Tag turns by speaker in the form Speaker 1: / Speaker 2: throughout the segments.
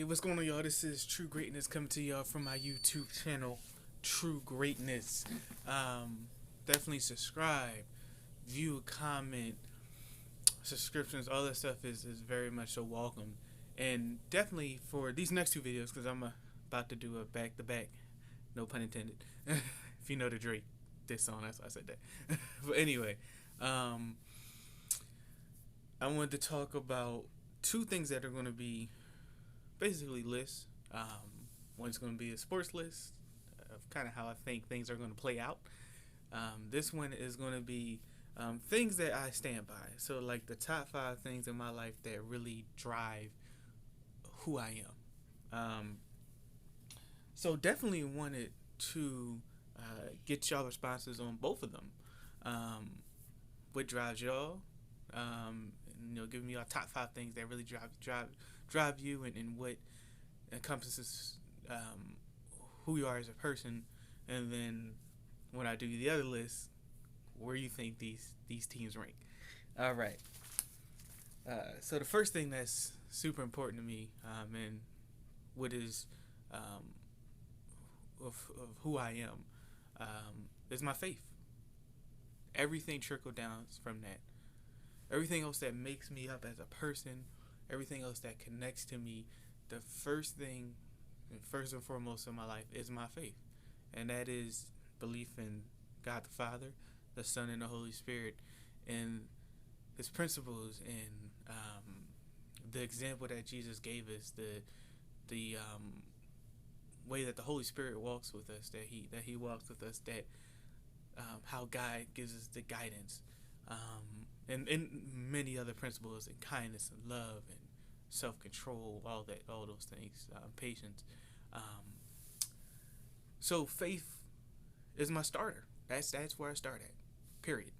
Speaker 1: Hey, what's going on, y'all? This is True Greatness coming to y'all from my YouTube channel, True Greatness. Definitely subscribe, view, comment, subscriptions, all that stuff is very much so welcome. And definitely for these next two videos, because I'm about to do a back to back, no pun intended. If you know the Drake this song, that's why I said that. But anyway, um, I wanted to talk about two things that are going to be basically lists. One's going to be a sports list of kind of how I think things are going to play out. This one is going to be things that I stand by. So, like the top 5 things in my life that really drive who I am. So, definitely wanted to get y'all responses on both of them. What drives y'all? Giving me your top 5 things that really drive you, and what encompasses who you are as a person. And then when I do the other list, where you think these teams rank. All right. So the first thing that's super important to me, and what is of who I am, is my faith. Everything trickled down from that. Everything else that makes me up as a person, everything else that connects to me, the first thing, and first and foremost in my life, is my faith. And that is belief in God the Father, the Son, and the Holy Spirit, and His principles, and the example that Jesus gave us, the way that the Holy Spirit walks with us, that He walks with us, that how God gives us the guidance, and many other principles, and kindness and love and self-control, all those things, patience. So faith is my starter. That's where I start at. Period.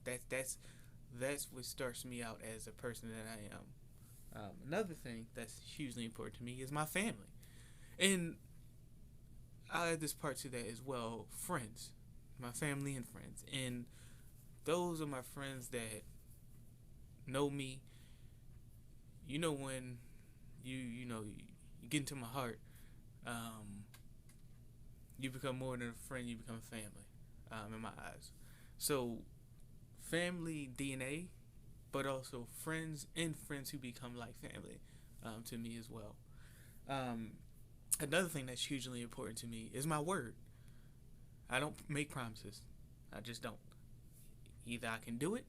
Speaker 1: That's what starts me out as a person that I am. Another thing that's hugely important to me is my family, and I add this part to that as well. Friends, my family and friends, and those are my friends that know me. When you get into my heart, you become more than a friend. You become family, in my eyes. So family DNA, but also friends and friends who become like family, to me as well. Um, Another thing that's hugely important to me is my word. I don't make promises. I just don't. Either I can do it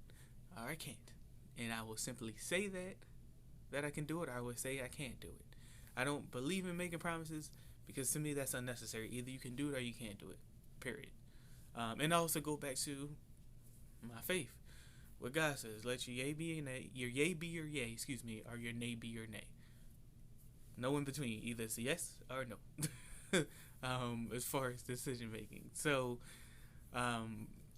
Speaker 1: or I can't. And I will simply say that I can do it, or I will say I can't do it. I don't believe in making promises, because to me that's unnecessary. Either you can do it or you can't do it. Period. And I also go back to my faith. What God says, let your yay be your nay, your yay be your yay, or your nay be your nay. No in between. Either it's yes or no. As far as decision making. So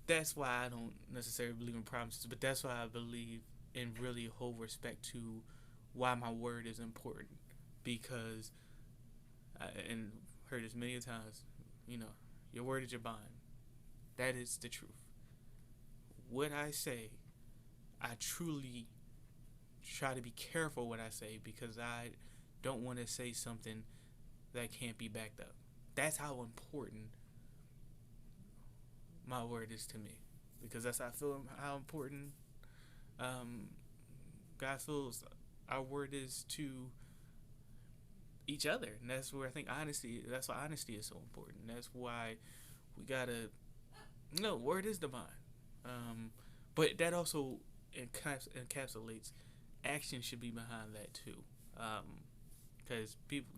Speaker 1: that's why I don't necessarily believe in promises, but that's why I believe and really hold respect to why my word is important. Because and heard this many times, your word is your bond. That is the truth. What I say, I truly try to be careful what I say, because I don't want to say something that can't be backed up. That's how important my word is to me, because that's how I feel how important God feels our word is to each other. And that's where I think that's why honesty is so important. That's why we gotta, word is divine. But that also encapsulates action should be behind that too. Because people,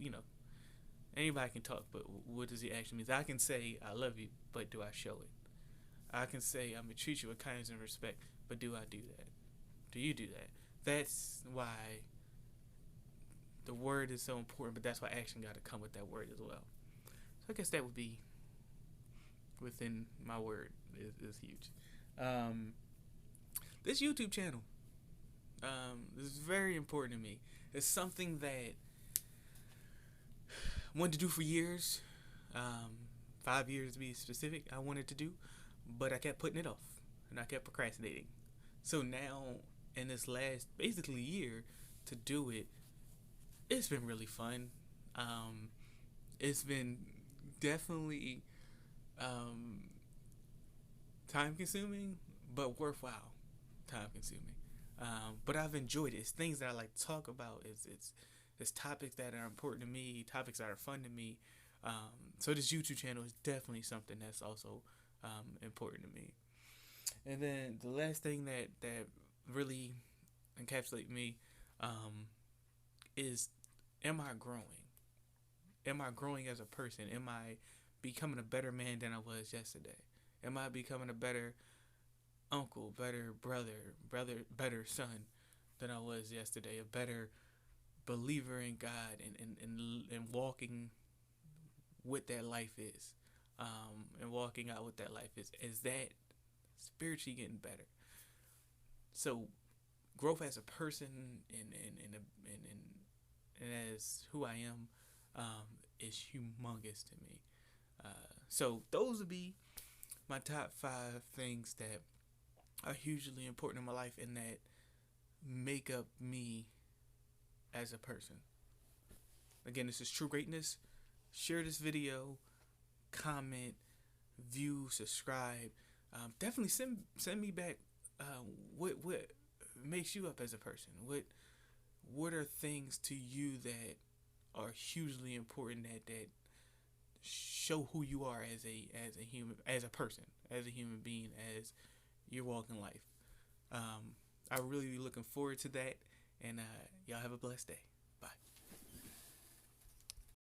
Speaker 1: anybody can talk, but what does the action mean? I can say I love you, but do I show it? I can say I'm gonna treat you with kindness and respect, but do I do that? Do you do that? That's why the word is so important, but that's why action got to come with that word as well. So I guess that would be within my word is huge. This YouTube channel is very important to me. It's something that I wanted to do for years, 5 years to be specific. I wanted to do, but I kept putting it off, and I kept procrastinating. So now, in this last basically year, to do it, it's been really fun. It's been definitely time consuming, but worthwhile. Time consuming. But I've enjoyed it. It's things that I like to talk about. It's topics that are important to me, topics that are fun to me. So this YouTube channel is definitely something that's also important to me. And then the last thing that really encapsulate me is, am I growing? Am I growing as a person? Am I becoming a better man than I was yesterday? Am I becoming a better uncle, better brother, better son than I was yesterday? A better believer in God and walking what that life is, and walking out what that life is. Is that spiritually getting better? So growth as a person and as who I am is humongous to me. So those would be my top 5 things that are hugely important in my life and that make up me as a person. Again, this is True Greatness. Share this video, comment, view, subscribe. Definitely send me back what makes you up as a person. What are things to you that are hugely important that show who you are as a human, as a person, as a human being, as you're walking life. I really be looking forward to that, and y'all have a blessed day.